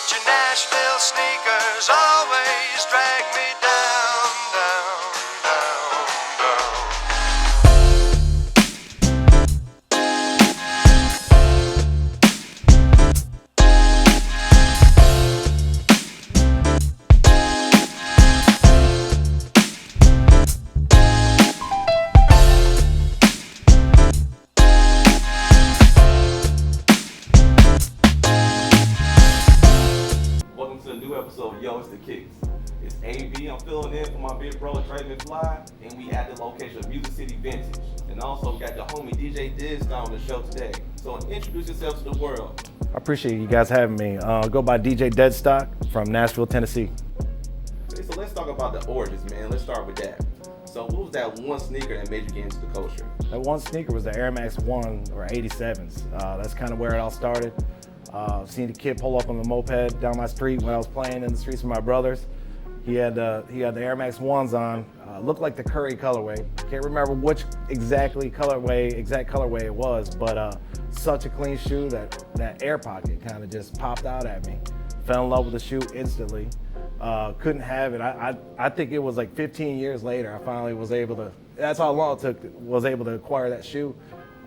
But your Nashville sneakers always drag me down, down, down, down. Welcome to a new episode of Yo, It's the Kicks. It's A.B. I'm filling in for my big brother Dre McFly, and we at the location of Music City Vintage. And also we got the homie DJ Deadstock on the show today. So introduce yourself to the world. I appreciate you guys having me. Go by DJ Deadstock from Nashville, Tennessee. Okay, so let's talk about the origins, man. Let's start with that. So what was that one sneaker that made you get into the culture? That one sneaker was the Air Max 1 or 87s. That's kind of where it all started. Seen the kid pull up on the moped down my street when I was playing in the streets with my brothers. He had the Air Max 1s on. Looked like the Curry colorway. Can't remember which exact colorway it was, but such a clean shoe that air pocket kind of just popped out at me. Fell in love with the shoe instantly. Couldn't have it. I think it was like 15 years later I finally was able to. That's how long it took. Was able to acquire that shoe.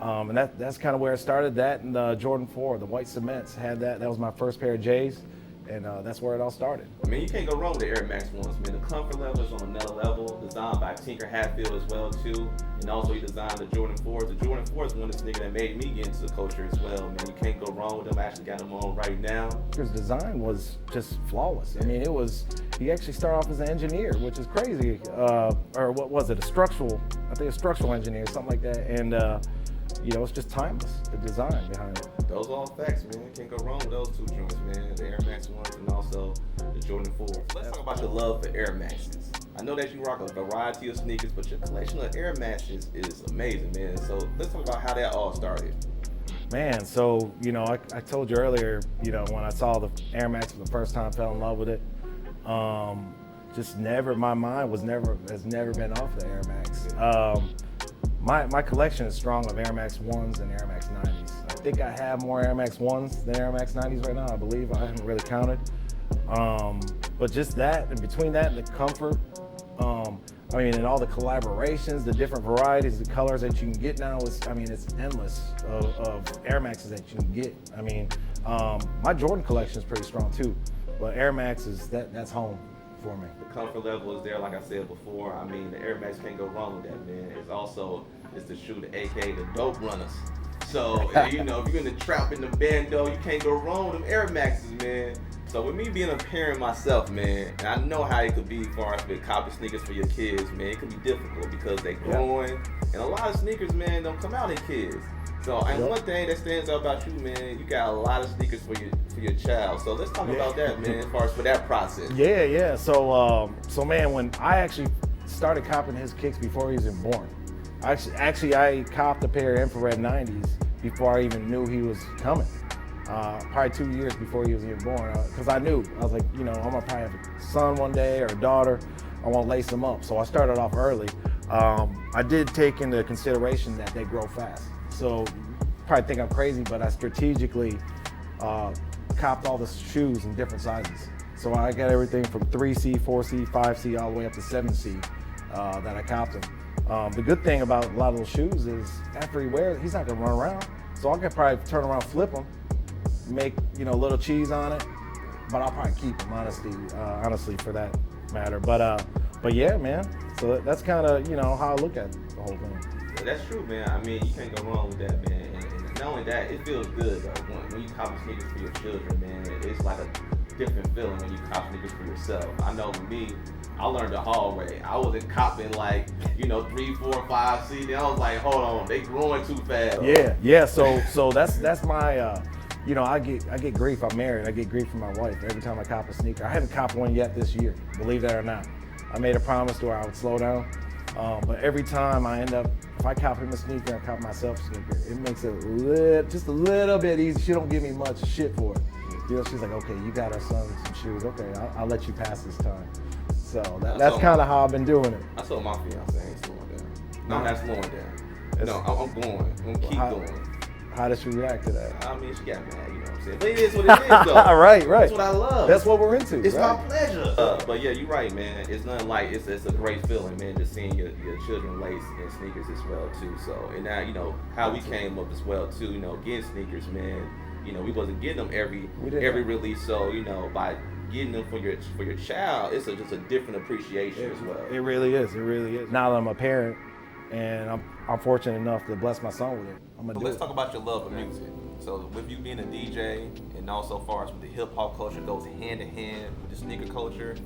And that's kind of where it started. That and the Jordan 4, the white cements, had that. That was my first pair of J's, and that's where it all started. I mean, you can't go wrong with the Air Max 1s, man. The comfort level is on another level. Designed by Tinker Hatfield as well, too. And also he designed the Jordan 4s. The Jordan 4 is one of the sneakers that made me get into the culture as well, man. You can't go wrong with them. I actually got them on right now. His design was just flawless. I mean, he actually started off as an engineer, which is crazy. Or what was it, a structural engineer, something like that. And it's just timeless, the design behind it. Those are all facts, man. Can't go wrong with those two joints, man. The Air Max 1s and also the Jordan 4s. Let's talk about your love for Air Maxes. I know that you rock a variety of sneakers, but your collection of Air Maxes is amazing, man. So let's talk about how that all started. Man, so, I told you earlier, when I saw the Air Max for the first time, fell in love with it. My mind has never been off the Air Max. My collection is strong of Air Max 1s and Air Max 90s. I think I have more Air Max 1s than Air Max 90s right now, I believe. I haven't really counted. But just that, and between that and the comfort, and all the collaborations, the different varieties, the colors that you can get now, it's endless of Air Maxes that you can get. My Jordan collection is pretty strong too, but Air Max that's home for me. The comfort level is there, like I said before. The Air Max can't go wrong with that, man. It's the shoe, aka the dope runners. So, if you're in the trap, in the bando, you can't go wrong with them Air Maxes, man. So with me being a parent myself, man, and I know how it could be as far as with copy sneakers for your kids, man. It could be difficult because they're growing, and a lot of sneakers, man, don't come out in kids. So, and one thing that stands out about you, man, you got a lot of sneakers for your child. So let's talk about that, man, as far as for that process. Yeah. So man, when I actually started copping his kicks before he was even born, I copped a pair of infrared 90s before I even knew he was coming. Probably 2 years before he was even born, because I was like, I'm gonna probably have a son one day or a daughter. I want to lace them up. So I started off early. I did take into consideration that they grow fast. So probably think I'm crazy, but I strategically copped all the shoes in different sizes. So I got everything from 3C, 4C, 5C, all the way up to 7C that I copped them. The good thing about a lot of those shoes is after he wears it, he's not gonna run around. So I could probably turn around, flip them, make a little cheese on it, but I'll probably keep them honestly for that matter. But yeah, man. So that's kind of how I look at the whole thing. Yeah, that's true, man. You can't go wrong with that, man. And not only that, it feels good though. When you copy sneakers for your children, man, it's like a different feeling when you cop sneakers for yourself. I know with me, I learned the hard way. I wasn't copping 3, 4, 5 C. Then I was like, hold on, they growing too fast. Yeah. So that's my. I get grief. I'm married. I get grief from my wife every time I cop a sneaker. I haven't copped one yet this year, believe that or not. I made a promise to her I would slow down. But every time I end up, if I cop him a sneaker and cop myself a sneaker, it makes it just a little bit easy. She don't give me much shit for it. She's like, okay, you got our son some shoes. Okay, I'll let you pass this time. So that's kind of how I've been doing it. I told my fiance I ain't slowing down. No, I'm not slowing down. No, I'm going. I'm gonna keep going. How did she react to that? I mean, she got mad, you know what I'm saying? But it is what it is, though. Right. That's what I love. That's what we're into. It's right? my pleasure. But yeah, you're right, man. It's nothing like it's a great feeling, man, just seeing your children lace in sneakers as well too. So and now you know how we came up as well too. You know, getting sneakers, man. You know, we wasn't getting them every release. So you know, by getting them for your child, it's just a different appreciation as well. It really is. It really is. Now that I'm a parent, and I'm fortunate enough to bless my son with it. But let's talk about your love of music. So with you being a DJ, and also far as with the hip hop culture goes hand in hand with the sneaker culture,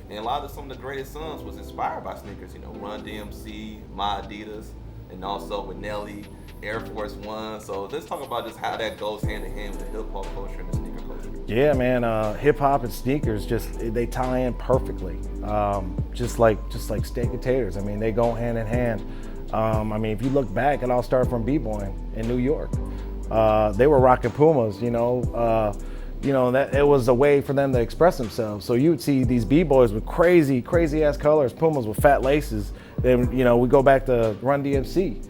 and a lot of some of the greatest songs was inspired by sneakers. You know, Run DMC, My Adidas, and also with Nelly, Air Force One. So let's talk about just how that goes hand in hand with the hip hop culture and the sneaker culture. Yeah, man. Hip hop and sneakers they tie in perfectly. Just like steak and taters. I mean, they go hand in hand. I mean, if you look back, it all started from b-boying in New York. They were rocking Pumas, that it was a way for them to express themselves. So you would see these b-boys with crazy ass colors, Pumas with fat laces. Then, we go back to Run DMC.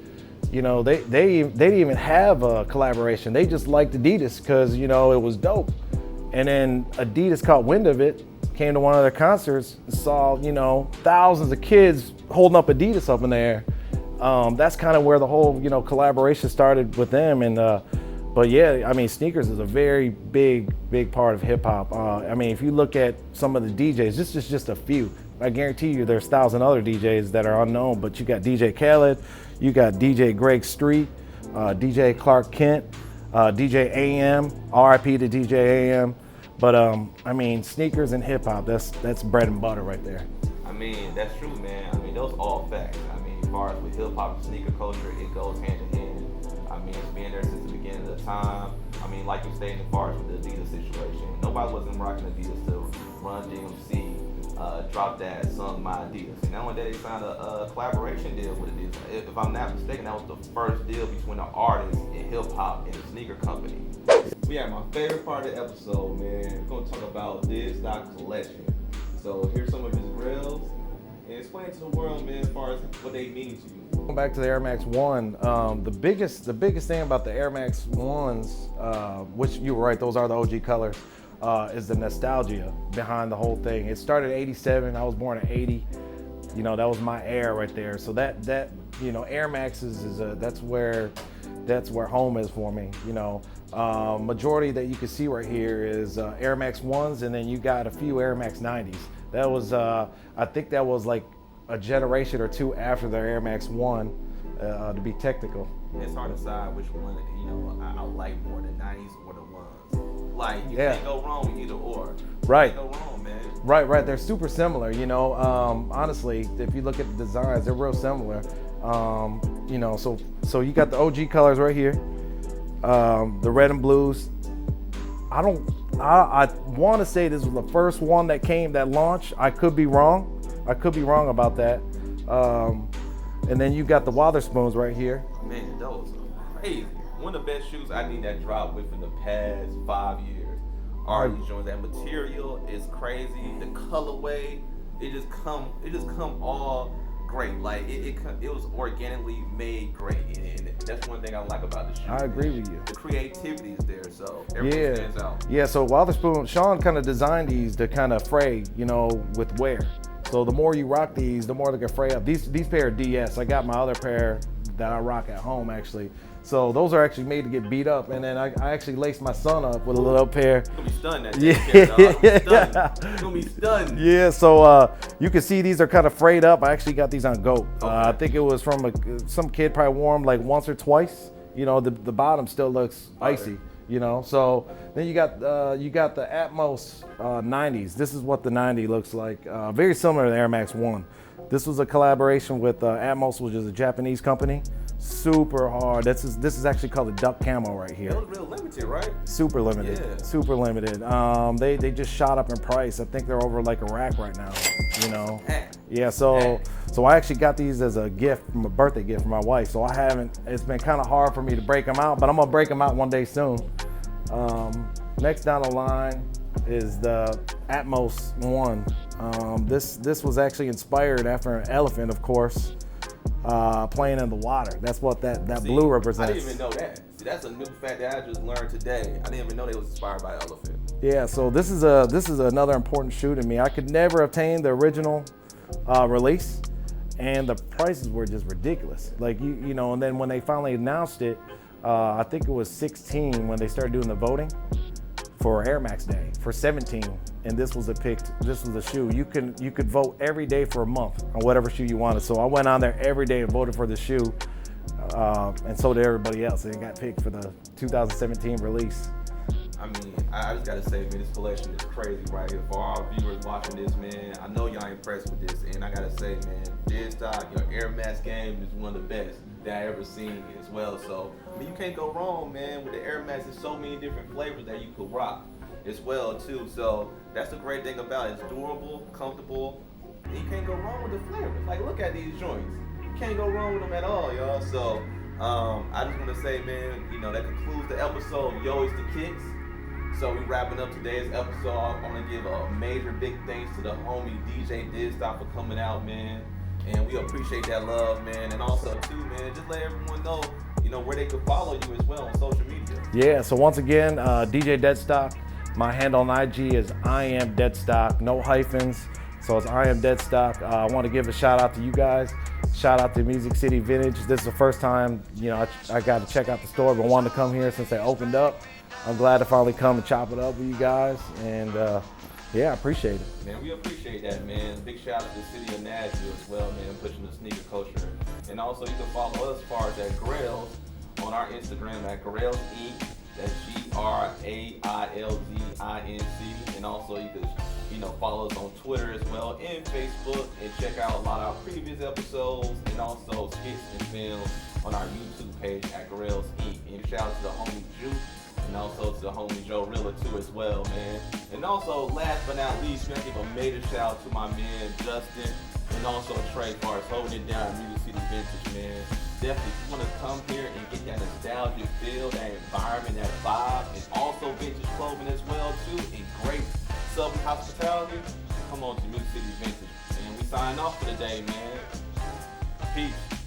They didn't even have a collaboration. They just liked Adidas because, it was dope. And then Adidas caught wind of it, came to one of their concerts, and saw, thousands of kids holding up Adidas up in the air. That's kind of where the whole, collaboration started with them. And, but yeah, I mean, sneakers is a very big part of hip hop. I mean, if you look at some of the DJs, this is just a few. I guarantee you there's 1,000 other DJs that are unknown, but you got DJ Khaled, you got DJ Greg Street, DJ Clark Kent, DJ A.M., RIP to DJ A.M. But I mean, sneakers and hip hop, that's bread and butter right there. I mean, that's true, man. I mean, those all facts. I mean, as far as with hip hop and sneaker culture, it goes hand in hand. I mean, it's been there since the beginning of the time. I mean, like you stated, as far as with the Adidas situation, nobody wasn't rocking Adidas till Run DMC dropped that song My Adidas. And now they signed a collaboration deal with Adidas. If I'm not mistaken, that was the first deal between an artist and hip hop and a sneaker company. We have my favorite part of the episode, man. We're gonna talk about Deadstock collection. So here's some of his Grailz, and explain to the world, man, as far as what they mean to you. Going back to the Air Max 1, the biggest thing about the Air Max 1s, which you were right, those are the OG colors, is the nostalgia behind the whole thing. It started in '87. I was born in '80. That was my era right there. So that Air Maxes that's where home is for me. Majority that you can see right here is Air Max 1s, and then you got a few Air Max 90s. That was I think that was like a generation or two after the Air Max 1, to be technical. It's hard to decide which one I like more, the 90s or the ones. Like you can't go wrong with either or. Right. You can't go wrong, man. Right. They're super similar. Honestly, if you look at the designs, they're real similar. So you got the OG colors right here, the red and blues. I want to say this was the first one that launched. I could be wrong about that. And then you got the Witherspoons right here. Man, those are crazy. One of the best shoes I think that dropped within the past 5 years are these joints. That material is crazy. The colorway, it just come all great. Like it was organically made great, and that's one thing I like about the shoe. I agree with you. The creativity is there, so everything stands out. Yeah. So Witherspoon, Sean kind of designed these to kind of fray, with wear. So the more you rock these, the more they can fray up. These pair are DS. I got my other pair that I rock at home actually. So those are actually made to get beat up, and then I actually laced my son up with a little pair. You're gonna be stunned that day. You're gonna be stunned. Yeah, so you can see these are kind of frayed up. I actually got these on GOAT. Okay. I think it was from some kid probably wore them like once or twice. The bottom still looks icy. So then you got the Atmos 90s. This is what the 90 looks like. Very similar to the Air Max 1. This was a collaboration with Atmos, which is a Japanese company. Super hard. This is actually called the Duck Camo right here. It was real limited, right? Super limited. Yeah. Super limited. They just shot up in price. I think they're over like a rack right now. Yeah. So I actually got these as a gift, a birthday gift for my wife. So I haven't. It's been kind of hard for me to break them out, but I'm gonna break them out one day soon. Next down the line is the Atmos 1. This was actually inspired after an elephant, of course, playing in the water. That's what that blue represents. I didn't even know that. See, that's a new fact that I just learned today. I didn't even know they was inspired by Elephant. Yeah, so this is another important shoe to me. I could never obtain the original release, and the prices were just ridiculous. Like you know, and then when they finally announced it, I think it was 16 when they started doing the voting for Air Max Day for 17, and this was a shoe. You could vote every day for a month on whatever shoe you wanted. So I went on there every day and voted for the shoe, and so did everybody else. And it got picked for the 2017 release. I mean, I just gotta say, man, this collection is crazy right here. For our viewers watching this, man, I know y'all impressed with this, and I gotta say, man, Deadstock, your Air Max game is one of the best that I ever seen as well. So, I mean, you can't go wrong, man, with the Air Max. There's so many different flavors that you could rock as well, too. So, that's the great thing about it. It's durable, comfortable, and you can't go wrong with the flavors. Like, look at these joints. You can't go wrong with them at all, y'all. So, I just want to say, man, you know, that concludes the episode. Yo, it's the Kicks. So we wrapping up today's episode. I want to give a major big thanks to the homie DJ Deadstock for coming out, man. And we appreciate that love, man. And also, too, man, just let everyone know, you know, where they can follow you as well on social media. Yeah, so once again, DJ Deadstock. My handle on IG is I am Deadstock, no hyphens. So it's I am Deadstock. I want to give a shout out to you guys. Shout out to Music City Vintage. This is the first time, you know, I got to check out the store, but wanted to come here since they opened up. I'm glad to finally come and chop it up with you guys, and yeah, I appreciate it. Man, we appreciate that, man. Big shout out to the city of Nashville as well, man, pushing the sneaker culture. And also, you can follow us as far as at Grailz on our Instagram at Grailz Inc. That's GRAILZINC. And also, you can, you know, follow us on Twitter as well and Facebook, and check out a lot of our previous episodes and also skits and films on our YouTube page at Grailz Inc. And shout out to the homie Juice. And also to the homie JoeRilla too as well, man. And also, last but not least, we gotta give a major shout out to my man Justin, and also Trey for us holding it down at Music City Vintage, man. Definitely, if you wanna come here and get that nostalgic feel, that environment, that vibe, and also vintage clothing as well too, and great Southern hospitality, come on to Music City Vintage. And we sign off for the day, man. Peace.